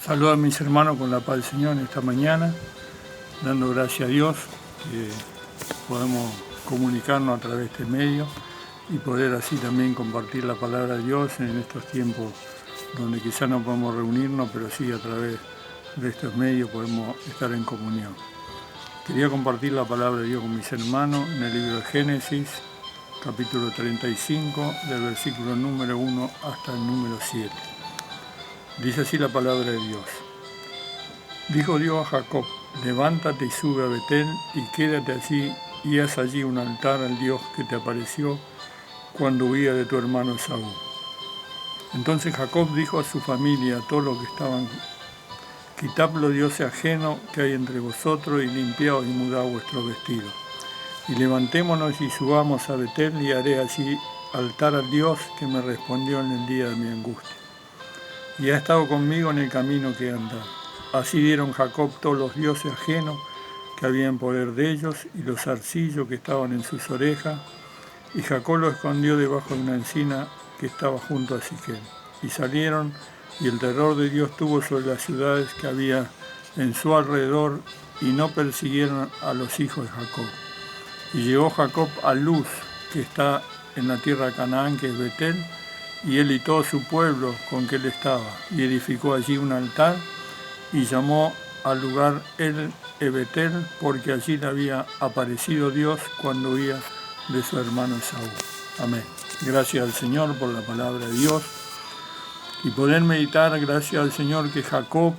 Saludo a mis hermanos con la paz del Señor en esta mañana, dando gracias a Dios que podemos comunicarnos a través de este medio y poder así también compartir la palabra de Dios en estos tiempos donde quizás no podemos reunirnos, pero sí a través de estos medios podemos estar en comunión. Quería compartir la palabra de Dios con mis hermanos en el libro de Génesis, capítulo 35, del versículo número 1 hasta el número 7. Dice así la palabra de Dios. Dijo Dios a Jacob, levántate y sube a Betel y quédate allí y haz allí un altar al Dios que te apareció cuando huía de tu hermano Esaú. Entonces Jacob dijo a su familia, a todos los que estaban, quitad los dioses ajenos que hay entre vosotros y limpiaos y mudad vuestros vestidos. Y levantémonos y subamos a Betel y haré allí altar al Dios que me respondió en el día de mi angustia. Y ha estado conmigo en el camino que he andado. Así dieron Jacob todos los dioses ajenos que había en poder de ellos y los zarcillos que estaban en sus orejas. Y Jacob lo escondió debajo de una encina que estaba junto a Siquem. Y salieron, y el terror de Dios tuvo sobre las ciudades que había en su alrededor, y no persiguieron a los hijos de Jacob. Y llegó Jacob a Luz, que está en la tierra de Canaán, que es Betel, y él y todo su pueblo con que él estaba, y edificó allí un altar, y llamó al lugar El Betel, porque allí le había aparecido Dios cuando huía de su hermano Esaú. Amén. Gracias al Señor por la palabra de Dios, y poder meditar, gracias al Señor, que Jacob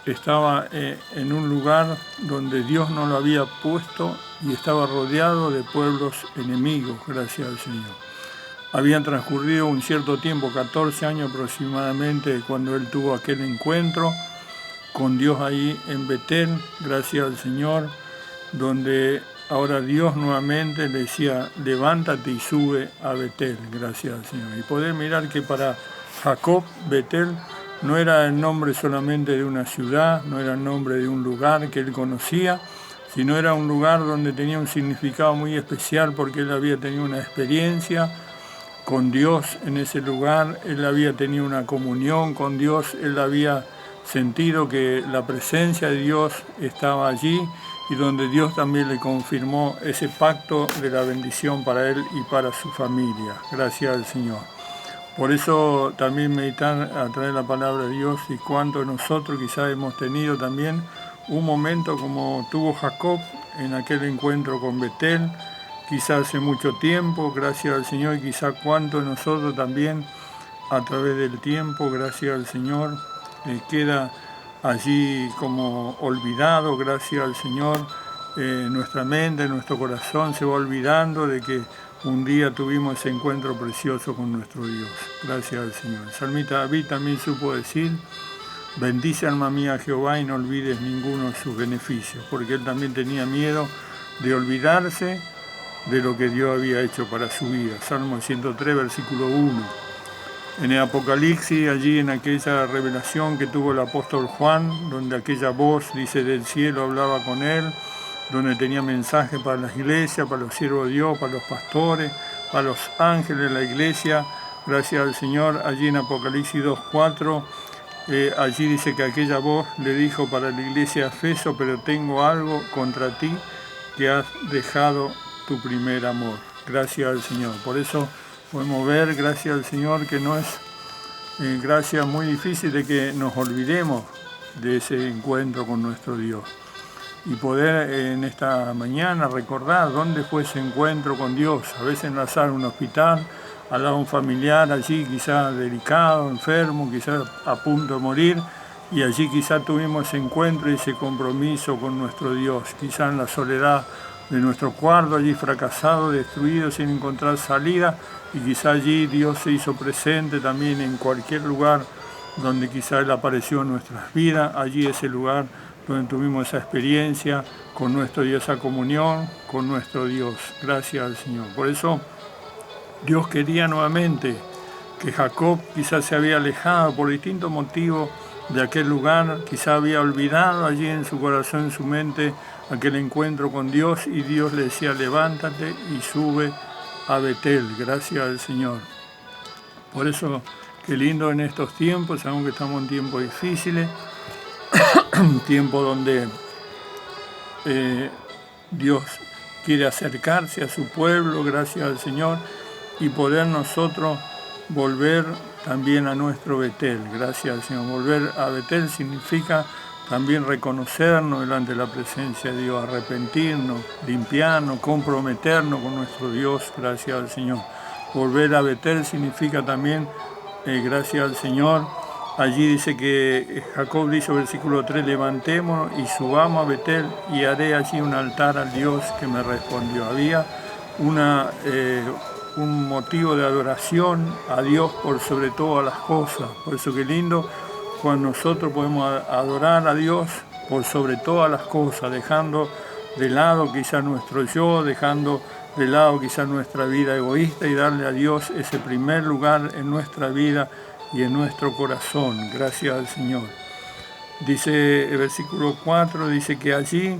estaba en un lugar donde Dios no lo había puesto, y estaba rodeado de pueblos enemigos, gracias al Señor. Habían transcurrido un cierto tiempo, 14 años aproximadamente, cuando él tuvo aquel encuentro con Dios ahí en Betel, gracias al Señor, donde ahora Dios nuevamente le decía, levántate y sube a Betel, gracias al Señor. Y poder mirar que para Jacob, Betel no era el nombre solamente de una ciudad, no era el nombre de un lugar que él conocía, sino era un lugar donde tenía un significado muy especial porque él había tenido una experiencia con Dios en ese lugar, él había tenido una comunión con Dios, él había sentido que la presencia de Dios estaba allí y donde Dios también le confirmó ese pacto de la bendición para él y para su familia. Gracias al Señor. Por eso también meditar a través de la palabra de Dios y cuánto nosotros quizás hemos tenido también un momento como tuvo Jacob en aquel encuentro con Betel, quizás hace mucho tiempo, gracias al Señor, y quizás cuánto nosotros también a través del tiempo, gracias al Señor, queda allí como olvidado, gracias al Señor, nuestra mente, nuestro corazón se va olvidando de que un día tuvimos ese encuentro precioso con nuestro Dios, gracias al Señor. El salmista David también supo decir, bendice alma mía a Jehová y no olvides ninguno de sus beneficios, porque él también tenía miedo de olvidarse de lo que Dios había hecho para su vida. Salmo 103, versículo 1. En el Apocalipsis, allí en aquella revelación que tuvo el apóstol Juan, donde aquella voz, dice, del cielo hablaba con él, donde tenía mensaje para las iglesias, para los siervos de Dios, para los pastores, para los ángeles de la iglesia, gracias al Señor, allí en Apocalipsis 2:4, allí dice que aquella voz le dijo para la iglesia de Efeso, pero tengo algo contra ti, que has dejado tu primer amor. Gracias al Señor. Por eso podemos ver, gracias al Señor, que no es gracia muy difícil de que nos olvidemos de ese encuentro con nuestro Dios. Y poder en esta mañana recordar dónde fue ese encuentro con Dios. A veces en la sala de un hospital, al lado de un familiar allí quizás delicado, enfermo, quizás a punto de morir, y allí quizás tuvimos ese encuentro y ese compromiso con nuestro Dios. Quizás en la soledad de nuestro cuarto, allí fracasado, destruido, sin encontrar salida, y quizá allí Dios se hizo presente también en cualquier lugar donde quizá Él apareció en nuestras vidas, allí ese lugar donde tuvimos esa experiencia con nuestro Dios, esa comunión con nuestro Dios. Gracias al Señor. Por eso Dios quería nuevamente que Jacob quizás se había alejado por distintos motivos de aquel lugar, quizá había olvidado allí en su corazón, en su mente, aquel encuentro con Dios, y Dios le decía, levántate y sube a Betel, gracias al Señor. Por eso Qué lindo en estos tiempos, sabemos que estamos en tiempos difíciles, tiempo donde Dios quiere acercarse a su pueblo, gracias al Señor, y poder nosotros volver también a nuestro Betel, gracias al Señor. Volver a Betel significa también reconocernos delante de la presencia de Dios, arrepentirnos, limpiarnos, comprometernos con nuestro Dios, gracias al Señor. Volver a Betel significa también, gracias al Señor, allí dice que Jacob dice, versículo 3, levantémonos y subamos a Betel y haré allí un altar al Dios que me respondió. Había un motivo de adoración a Dios por sobre todas las cosas. Por eso qué lindo cuando nosotros podemos adorar a Dios por sobre todas las cosas, dejando de lado quizá nuestro yo, dejando de lado quizá nuestra vida egoísta y darle a Dios ese primer lugar en nuestra vida y en nuestro corazón, gracias al Señor. Dice el versículo 4, dice que allí,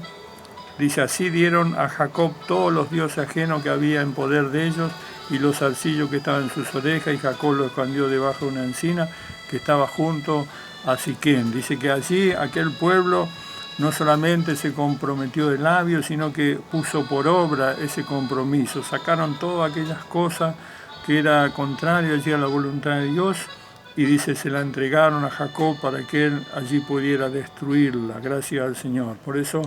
dice, así dieron a Jacob todos los dioses ajenos que había en poder de ellos y los zarcillos que estaban en sus orejas, y Jacob lo escondió debajo de una encina que estaba junto a Siquén. Dice que allí aquel pueblo no solamente se comprometió de labios, sino que puso por obra ese compromiso. Sacaron todas aquellas cosas que era contrario allí a la voluntad de Dios, y dice, se la entregaron a Jacob para que él allí pudiera destruirla, gracias al Señor. Por eso,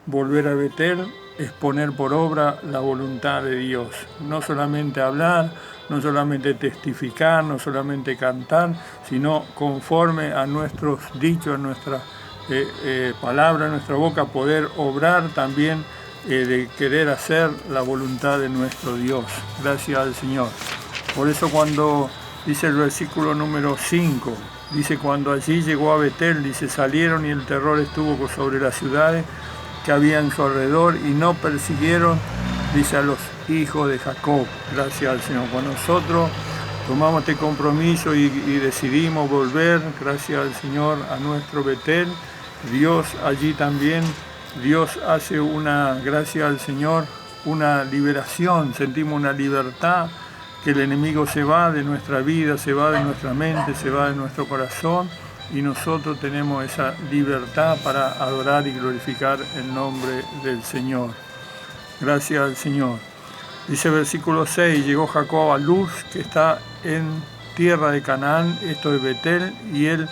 volver a Betel es poner por obra la voluntad de Dios. No solamente hablar, no solamente testificar, no solamente cantar, sino conforme a nuestros dichos, a nuestra palabra, a nuestra boca, poder obrar también de querer hacer la voluntad de nuestro Dios. Gracias al Señor. Por eso cuando dice el versículo número 5, dice, cuando allí llegó a Betel, dice, salieron y el terror estuvo sobre las ciudades que había en su alrededor y no persiguieron, dice, a los hijos de Jacob. Gracias al Señor. Cuando nosotros tomamos este compromiso y decidimos volver, gracias al Señor, a nuestro Betel, Dios allí también, Dios hace gracias al Señor, una liberación, sentimos una libertad, que el enemigo se va de nuestra vida, se va de nuestra mente, se va de nuestro corazón, y nosotros tenemos esa libertad para adorar y glorificar el nombre del Señor. Gracias al Señor. Dice versículo 6, llegó Jacob a Luz, que está en tierra de Canaán, esto es Betel, y él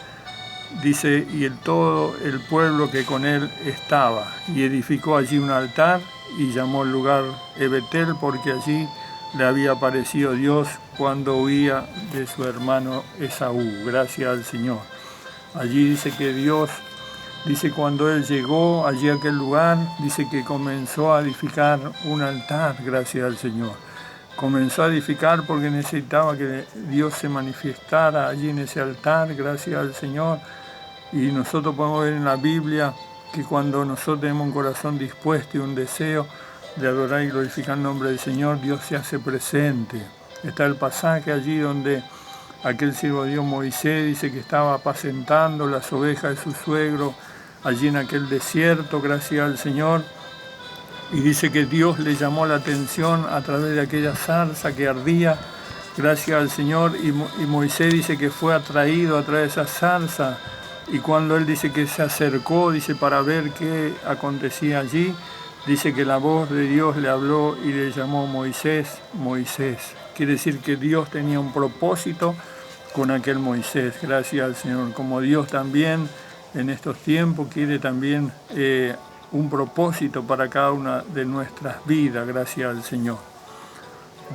dice, y todo el pueblo que con él estaba, y edificó allí un altar, y llamó el lugar Betel, porque allí le había aparecido Dios cuando huía de su hermano Esaú. Gracias al Señor. Allí dice que Dios, dice cuando él llegó allí a aquel lugar, dice que comenzó a edificar un altar, gracias al Señor. Comenzó a edificar porque necesitaba que Dios se manifestara allí en ese altar, gracias al Señor. Y nosotros podemos ver en la Biblia que cuando nosotros tenemos un corazón dispuesto y un deseo de adorar y glorificar el nombre del Señor, Dios se hace presente. Está el pasaje allí donde aquel siervo de Dios Moisés dice que estaba apacentando las ovejas de su suegro allí en aquel desierto, gracias al Señor, y dice que Dios le llamó la atención a través de aquella zarza que ardía, gracias al Señor, y Moisés dice que fue atraído a través de esa zarza, y cuando él dice que se acercó, dice para ver qué acontecía allí, dice que la voz de Dios le habló y le llamó Moisés, Moisés. Quiere decir que Dios tenía un propósito con aquel Moisés, gracias al Señor. Como Dios también en estos tiempos quiere también un propósito para cada una de nuestras vidas, gracias al Señor.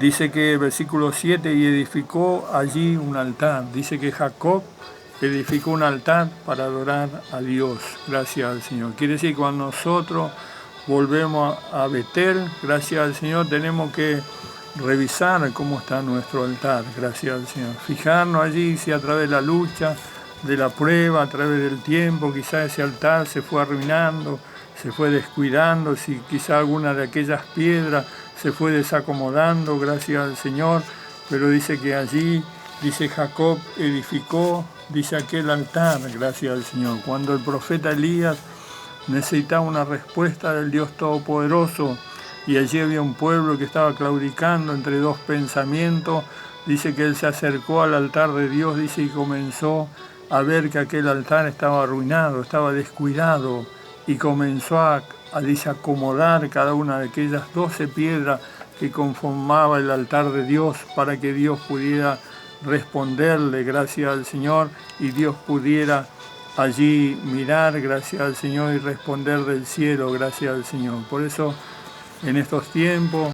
Dice que versículo 7, y edificó allí un altar. Dice que Jacob edificó un altar para adorar a Dios, gracias al Señor. Quiere decir que cuando nosotros volvemos a Betel, gracias al Señor, tenemos que revisar cómo está nuestro altar, gracias al Señor. Fijarnos allí si a través de la lucha, de la prueba, a través del tiempo, quizás ese altar se fue arruinando, se fue descuidando, si quizá alguna de aquellas piedras se fue desacomodando, gracias al Señor. Pero dice que allí, dice Jacob, edificó, dice aquel altar, gracias al Señor. Cuando el profeta Elías necesitaba una respuesta del Dios Todopoderoso, y allí había un pueblo que estaba claudicando entre dos pensamientos, Dice que él se acercó al altar de Dios, dice, y comenzó a ver que aquel altar estaba arruinado, estaba descuidado, y comenzó dice, acomodar cada una de aquellas 12 piedras que conformaba el altar de Dios para que Dios pudiera responderle, gracias al Señor, y Dios pudiera allí mirar, gracias al Señor, y responder del cielo, gracias al Señor. Por eso, en estos tiempos,